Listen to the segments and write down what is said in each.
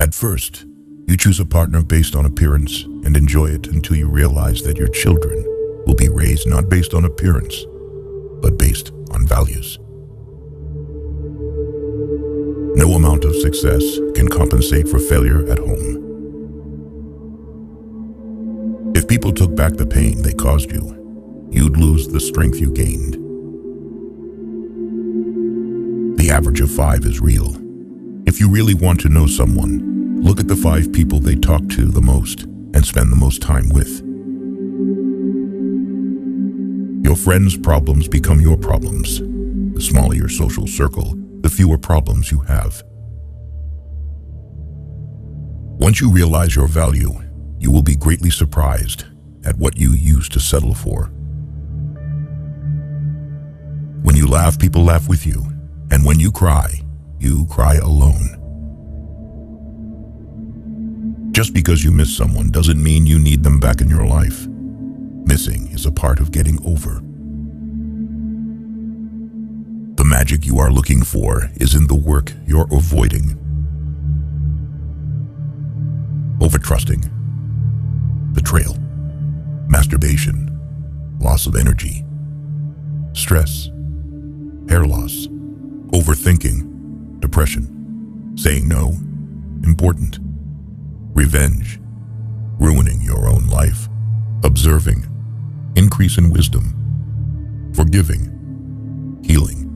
At first, you choose a partner based on appearance and enjoy it until you realize that your children will be raised not based on appearance, but based on values. No amount of success can compensate for failure at home. If people took back the pain they caused you, you'd lose the strength you gained. The average of 5 is real. If you really want to know someone, look at the 5 people they talk to the most and spend the most time with. Your friends' problems become your problems. The smaller your social circle, the fewer problems you have. Once you realize your value, you will be greatly surprised at what you used to settle for. When you laugh, people laugh with you. And when you cry alone. Just because you miss someone doesn't mean you need them back in your life. Missing is a part of getting over. The magic you are looking for is in the work you're avoiding. Overtrusting, betrayal, masturbation, loss of energy, stress, hair loss, overthinking, depression, saying no, important, revenge, ruining your own life, observing, increase in wisdom, forgiving, healing,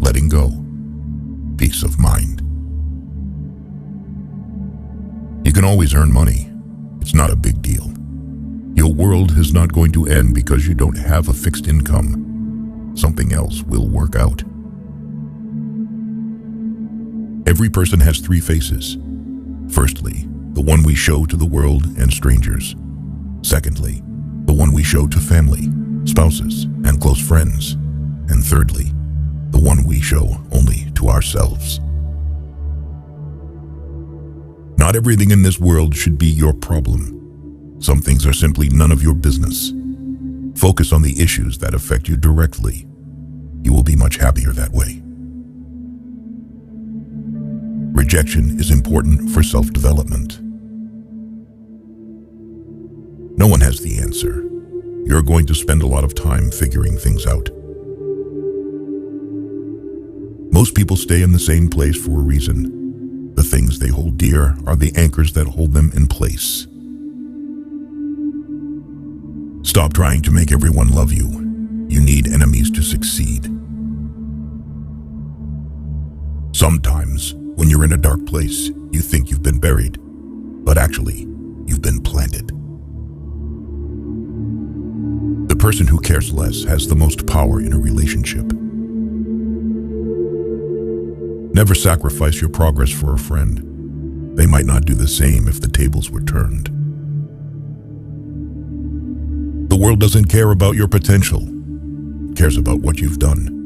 letting go, peace of mind. You can always earn money. It's not a big deal. Your world is not going to end because you don't have a fixed income. Something else will work out. Every person has 3 faces. Firstly, the one we show to the world and strangers. Secondly, the one we show to family, spouses, and close friends. And thirdly, the one we show only to ourselves. Not everything in this world should be your problem. Some things are simply none of your business. Focus on the issues that affect you directly. You will be much happier that way. Rejection is important for self-development. No one has the answer. You're going to spend a lot of time figuring things out. Most people stay in the same place for a reason. The things they hold dear are the anchors that hold them in place. Stop trying to make everyone love you. You need enemies to succeed. Sometimes, when you're in a dark place, you think you've been buried, but actually, you've been planted. The person who cares less has the most power in a relationship. Never sacrifice your progress for a friend. They might not do the same if the tables were turned. The world doesn't care about your potential. It cares about what you've done.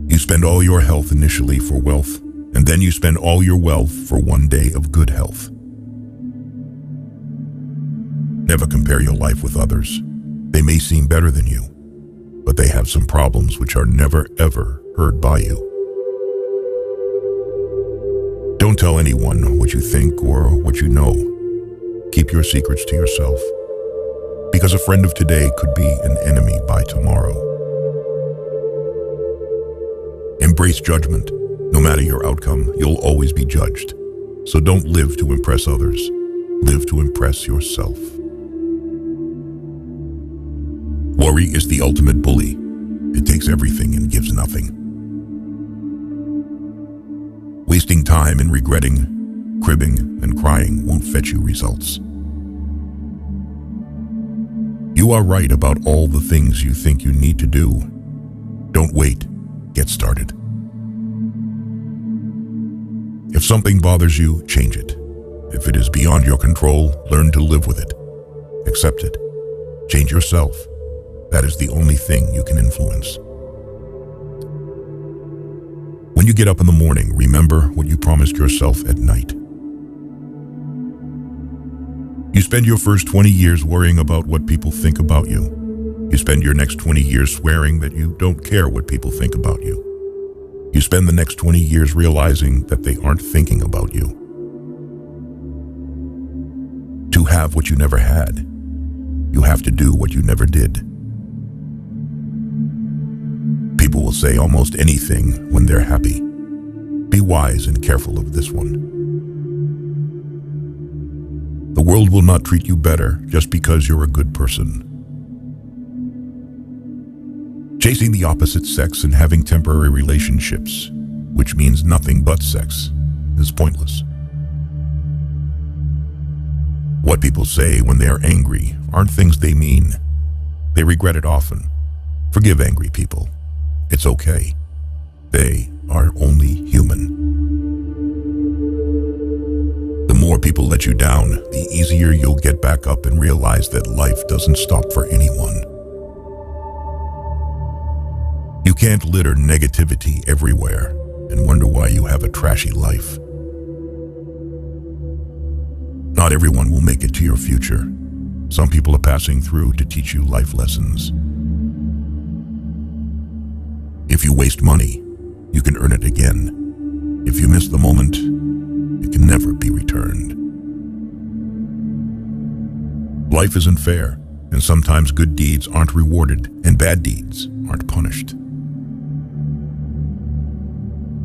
You spend all your health initially for wealth, and then you spend all your wealth for one day of good health. Never compare your life with others. They may seem better than you, but they have some problems which are never ever heard by you. Don't tell anyone what you think or what you know. Keep your secrets to yourself, because a friend of today could be an enemy by tomorrow. Embrace judgment. No matter your outcome, you'll always be judged. So don't live to impress others. Live to impress yourself. Worry is the ultimate bully. It takes everything and gives nothing. Wasting time in regretting, cribbing, and crying won't fetch you results. You are right about all the things you think you need to do. Don't wait. Get started. If something bothers you, change it. If it is beyond your control, learn to live with it. Accept it. Change yourself. That is the only thing you can influence. When you get up in the morning, remember what you promised yourself at night. You spend your first 20 years worrying about what people think about you. You spend your next 20 years swearing that you don't care what people think about you. You spend the next 20 years realizing that they aren't thinking about you. To have what you never had, you have to do what you never did. People will say almost anything when they're happy. Be wise and careful of this one. The world will not treat you better just because you're a good person. Chasing the opposite sex and having temporary relationships, which means nothing but sex, is pointless. What people say when they are angry aren't things they mean. They regret it often. Forgive angry people. It's okay. They are only human. The more people let you down, the easier you'll get back up and realize that life doesn't stop for anyone. You can't litter negativity everywhere and wonder why you have a trashy life. Not everyone will make it to your future. Some people are passing through to teach you life lessons. If you waste money, you can earn it again. If you miss the moment, it can never be returned. Life isn't fair, and sometimes good deeds aren't rewarded and bad deeds aren't punished.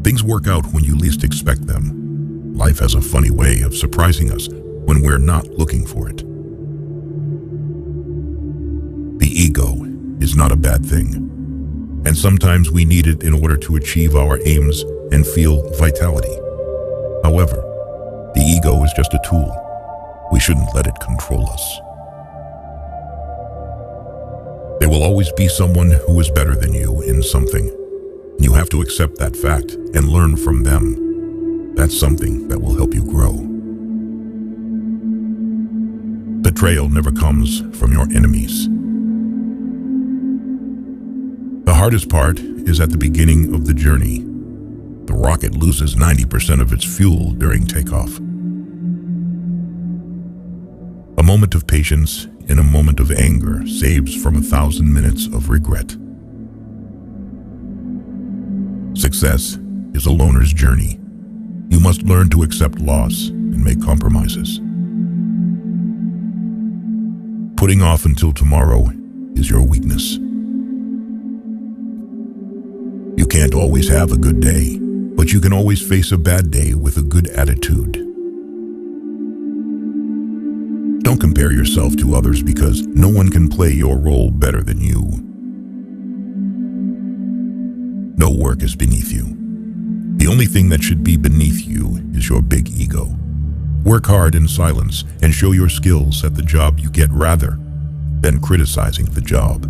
Things work out when you least expect them. Life has a funny way of surprising us when we're not looking for it. The ego is not a bad thing, and sometimes we need it in order to achieve our aims and feel vitality. However, the ego is just a tool. We shouldn't let it control us. There will always be someone who is better than you in something. You have to accept that fact and learn from them. That's something that will help you grow. Betrayal never comes from your enemies. The hardest part is at the beginning of the journey. The rocket loses 90% of its fuel during takeoff. A moment of patience in a moment of anger saves from 1,000 minutes of regret. Success is a loner's journey. You must learn to accept loss and make compromises. Putting off until tomorrow is your weakness. You can't always have a good day, but you can always face a bad day with a good attitude. Don't compare yourself to others because no one can play your role better than you. No work is beneath you. The only thing that should be beneath you is your big ego. Work hard in silence and show your skills at the job you get rather than criticizing the job.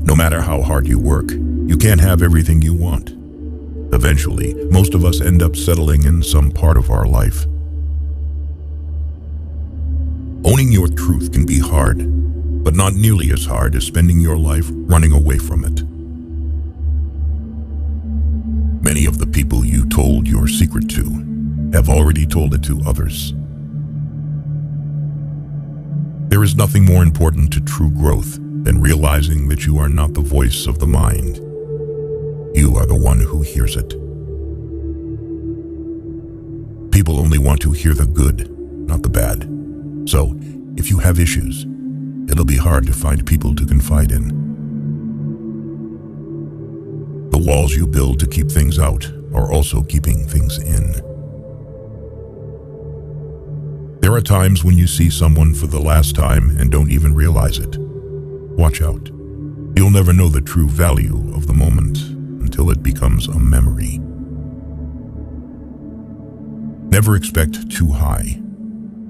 No matter how hard you work, you can't have everything you want. Eventually, most of us end up settling in some part of our life. Owning your truth can be hard, but not nearly as hard as spending your life running away from it. Many of the people you told your secret to have already told it to others. There is nothing more important to true growth than realizing that you are not the voice of the mind. You are the one who hears it. People only want to hear the good, not the bad. So, if you have issues, it'll be hard to find people to confide in. The walls you build to keep things out are also keeping things in. There are times when you see someone for the last time and don't even realize it. Watch out. You'll never know the true value of the moment until it becomes a memory. Never expect too high.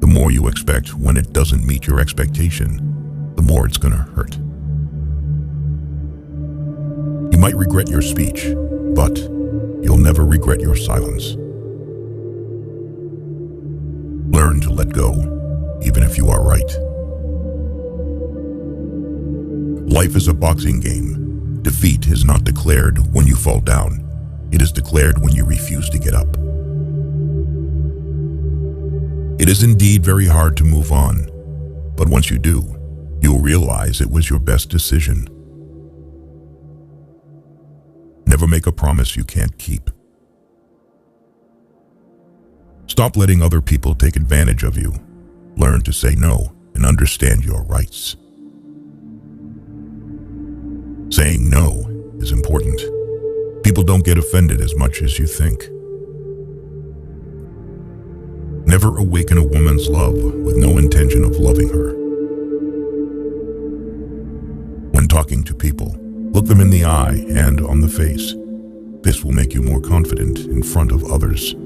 The more you expect when it doesn't meet your expectation, the more it's gonna hurt. You might regret your speech, but you'll never regret your silence. Learn to let go, even if you are right. Life is a boxing game. Defeat is not declared when you fall down. It is declared when you refuse to get up. It is indeed very hard to move on, but once you do, you'll realize it was your best decision. Never make a promise you can't keep. Stop letting other people take advantage of you. Learn to say no and understand your rights. Saying no is important. People don't get offended as much as you think. Never awaken a woman's love with no intention of loving her. When talking to people, look them in the eye and on the face. This will make you more confident in front of others.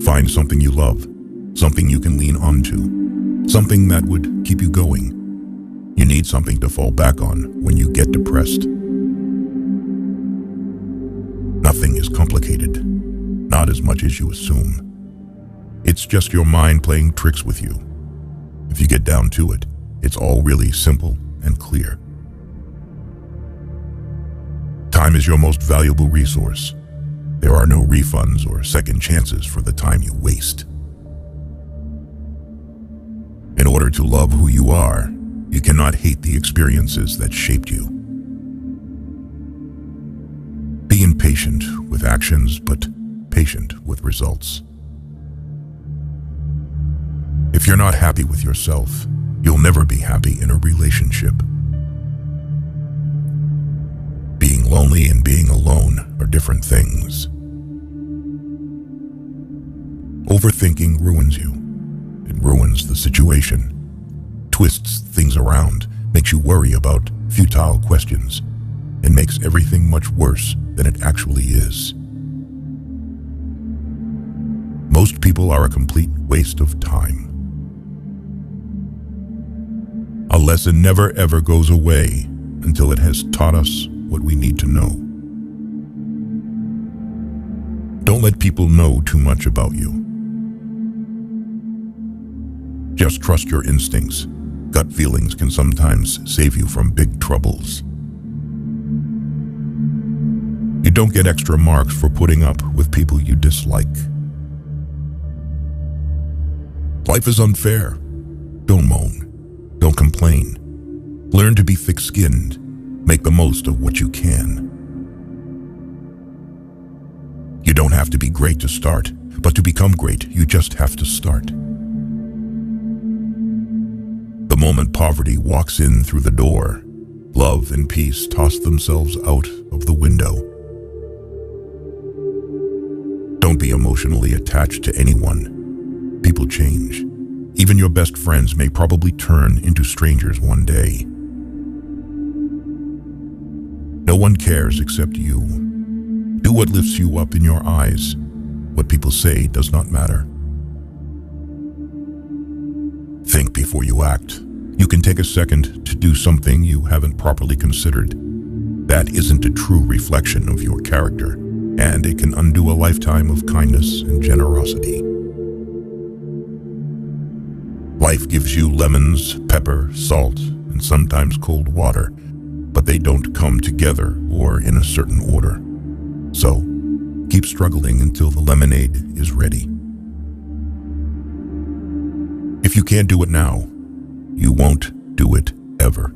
Find something you love, something you can lean onto, something that would keep you going. You need something to fall back on when you get depressed. Nothing is complicated, not as much as you assume. It's just your mind playing tricks with you. If you get down to it, it's all really simple and clear. Time is your most valuable resource. There are no refunds or second chances for the time you waste. In order to love who you are, you cannot hate the experiences that shaped you. Be impatient with actions, but patient with results. If you're not happy with yourself, you'll never be happy in a relationship. Being lonely and being alone are different things. Overthinking ruins you. It ruins the situation, twists things around, makes you worry about futile questions, and makes everything much worse than it actually is. Most people are a complete waste of time. A lesson never ever goes away until it has taught us what we need to know. Don't let people know too much about you. Just trust your instincts. Gut feelings can sometimes save you from big troubles. You don't get extra marks for putting up with people you dislike. Life is unfair. Don't moan. Don't complain. Learn to be thick-skinned. Make the most of what you can. You don't have to be great to start, but to become great, you just have to start. The moment poverty walks in through the door, love and peace toss themselves out of the window. Don't be emotionally attached to anyone. People change. Even your best friends may probably turn into strangers one day. No one cares except you. Do what lifts you up in your eyes. What people say does not matter. Think before you act. You can take a second to do something you haven't properly considered. That isn't a true reflection of your character, and it can undo a lifetime of kindness and generosity. Life gives you lemons, pepper, salt, and sometimes cold water, but they don't come together or in a certain order. So, keep struggling until the lemonade is ready. If you can't do it now, you won't do it ever.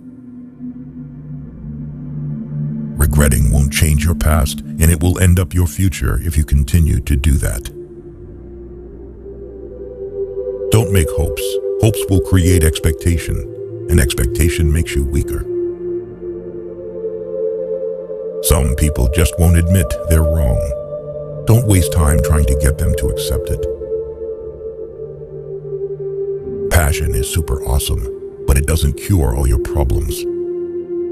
Regretting won't change your past, and it will end up your future if you continue to do that. Don't make hopes. Hopes will create expectation, and expectation makes you weaker. Some people just won't admit they're wrong. Don't waste time trying to get them to accept it. Passion is super awesome, but it doesn't cure all your problems.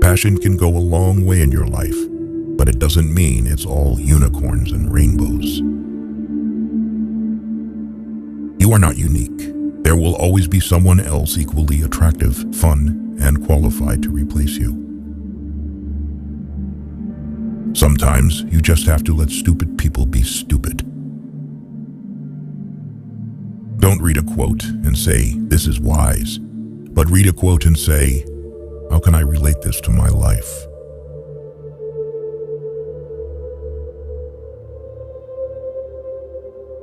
Passion can go a long way in your life, but it doesn't mean it's all unicorns and rainbows. You are not unique. There will always be someone else equally attractive, fun, and qualified to replace you. Sometimes you just have to let stupid people be stupid. Don't read a quote and say, "This is wise," but read a quote and say, "How can I relate this to my life?"